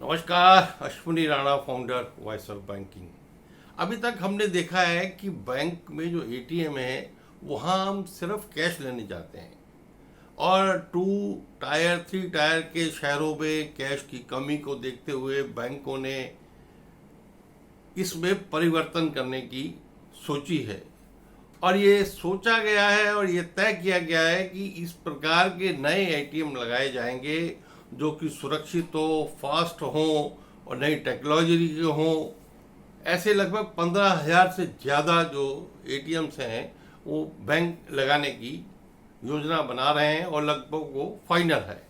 नमस्कार, Ashwini Rana, founder voice of banking. अभी तक हमने देखा है कि बैंक में जो एटीएम है वहाँ हम सिर्फ कैश लेने जाते हैं और 2 टायर 3 टायर के शहरों में कैश की कमी को देखते हुए बैंकों ने इसमें परिवर्तन करने की सोची है और ये सोचा गया है और ये तय किया गया है कि इस प्रकार के नए एटीएम लगाए जाएंगे जो कि सुरक्षित हो, फास्ट हो और नई टेक्नोलॉजी के हों। ऐसे लगभग 15,000 से ज़्यादा जो एटीएम्स हैं वो बैंक लगाने की योजना बना रहे हैं और लगभग वो फाइनल है।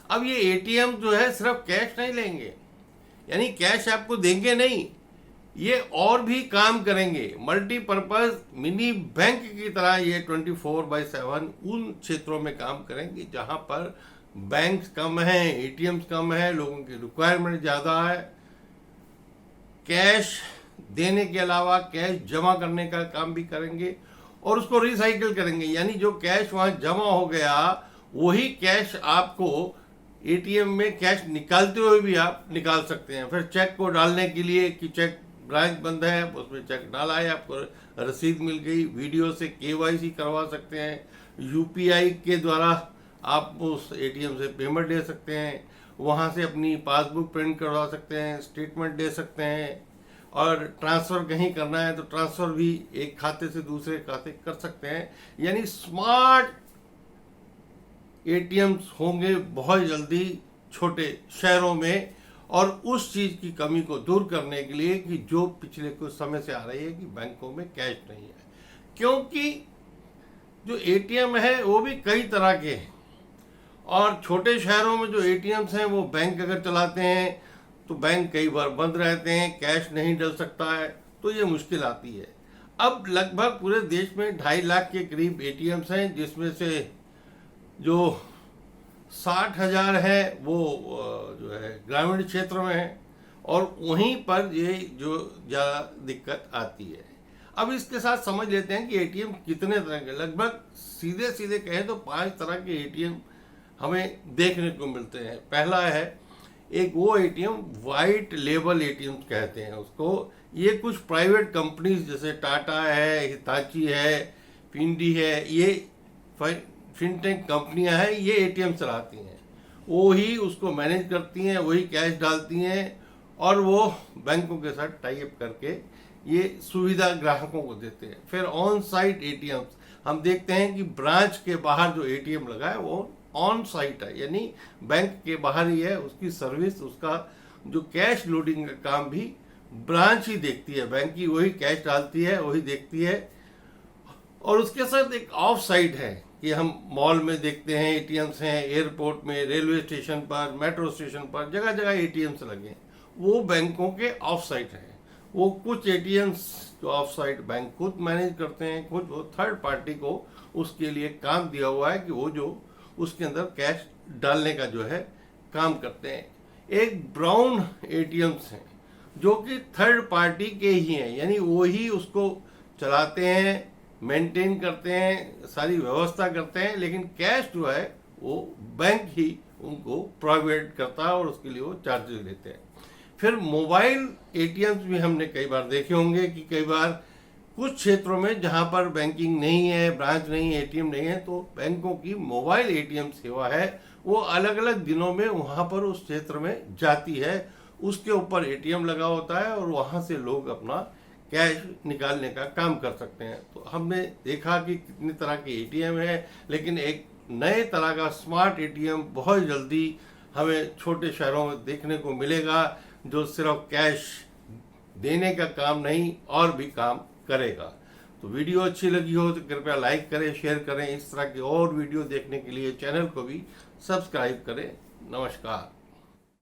अब ये एटीएम जो है सिर्फ कैश नहीं लेंगे, यानी कैश आपको देंगे नहीं, ये और भी काम करेंगे। मल्टीपर्पज़ मिनी बैंक की तरह ये 24/7 उन क्षेत्रों में काम करेंगे जहां पर बैंक कम है, एटीएम्स कम है, लोगों की रिक्वायरमेंट ज़्यादा है। कैश देने के अलावा कैश जमा करने का काम भी करेंगे और उसको रिसाइकिल करेंगे, यानी जो कैश वहाँ जमा हो गया वही कैश आपको एटीएम में कैश निकालते हुए भी आप निकाल सकते हैं। फिर चेक को डालने के लिए कि चेक ब्रांच बंद है, उसमें चेक डाला है, आपको रसीद मिल गई, वीडियो से केवाईसी करवा सकते हैं, यूपीआई के द्वारा आप उस एटीएम से पेमेंट ले सकते हैं, वहाँ से अपनी पासबुक प्रिंट करवा सकते हैं, स्टेटमेंट ले सकते हैं और ट्रांसफ़र कहीं करना है तो ट्रांसफ़र भी एक खाते से दूसरे खाते कर सकते हैं। यानी स्मार्ट एटीएम्स होंगे बहुत जल्दी छोटे शहरों में और उस चीज़ की कमी को दूर करने के लिए कि जो पिछले कुछ समय से आ रही है कि बैंकों में कैश नहीं है, क्योंकि जो एटीएम है वो भी कई तरह के हैं और छोटे शहरों में जो एटीएम्स हैं वो बैंक अगर चलाते हैं तो बैंक कई बार बंद रहते हैं, कैश नहीं डल सकता है, तो ये मुश्किल आती है। अब लगभग पूरे देश में 2.5 लाख के करीब एटीएम्स हैं, जिसमें से जो 60,000 है वो जो है ग्रामीण क्षेत्र में है और वहीं पर ये जो ज़्यादा दिक्कत आती है। अब इसके साथ समझ लेते हैं कि एटीएम कितने तरह के, लगभग सीधे सीधे कहें तो 5 तरह के एटीएम हमें देखने को मिलते हैं। पहला है एक वो एटीएम वाइट लेबल एटीएम कहते हैं उसको। ये कुछ प्राइवेट कंपनीज जैसे टाटा है, हिताची है, पिंडी है, ये फिनटेक कंपनियां हैं, ये एटीएम चलाती हैं, वो ही उसको मैनेज करती हैं, वही कैश डालती हैं और वो बैंकों के साथ टाई अप करके ये सुविधा ग्राहकों को देते हैं। फिर ऑन साइट एटीएम हम देखते हैं कि ब्रांच के बाहर जो एटीएम लगा है वो ऑन साइट है, यानी बैंक के बाहर ही है, उसकी सर्विस, उसका जो कैश लोडिंग का काम भी ब्रांच ही देखती है, बैंक की वही कैश डालती है, वही देखती है। और उसके साथ एक ऑफ साइट है कि हम मॉल में देखते हैं एटीएम्स हैं, एयरपोर्ट में, रेलवे स्टेशन पर, मेट्रो स्टेशन पर, जगह जगह एटीएम्स लगे हैं, वो बैंकों के ऑफ साइट हैं। वो कुछ एटीएम्स जो ऑफ साइट बैंक खुद मैनेज करते हैं, खुद वो थर्ड पार्टी को उसके लिए काम दिया हुआ है कि वो जो उसके अंदर कैश डालने का जो है काम करते हैं। एक ब्राउन एटीएम्स हैं जो कि थर्ड पार्टी के ही हैं, यानी वो ही उसको चलाते हैं, मेंटेन करते हैं, सारी व्यवस्था करते हैं, लेकिन कैश जो है वो बैंक ही उनको प्रोवाइड करता है और उसके लिए वो चार्जेस लेते हैं। फिर मोबाइल एटीएम्स भी हमने कई बार देखे होंगे कि कई बार कुछ क्षेत्रों में जहां पर बैंकिंग नहीं है, ब्रांच नहीं है, एटीएम नहीं है, तो बैंकों की मोबाइल एटीएम सेवा है, वो अलग अलग दिनों में वहां पर उस क्षेत्र में जाती है, उसके ऊपर एटीएम लगा होता है और वहां से लोग अपना कैश निकालने का काम कर सकते हैं। तो हमने देखा कि कितनी तरह के एटीएम है, लेकिन एक नए तरह का स्मार्ट एटीएम बहुत जल्दी हमें छोटे शहरों में देखने को मिलेगा, जो सिर्फ कैश देने का काम नहीं और भी काम करेगा। तो वीडियो अच्छी लगी हो तो कृपया लाइक करें, शेयर करें। इस तरह की और वीडियो देखने के लिए चैनल को भी सब्सक्राइब करें। नमस्कार।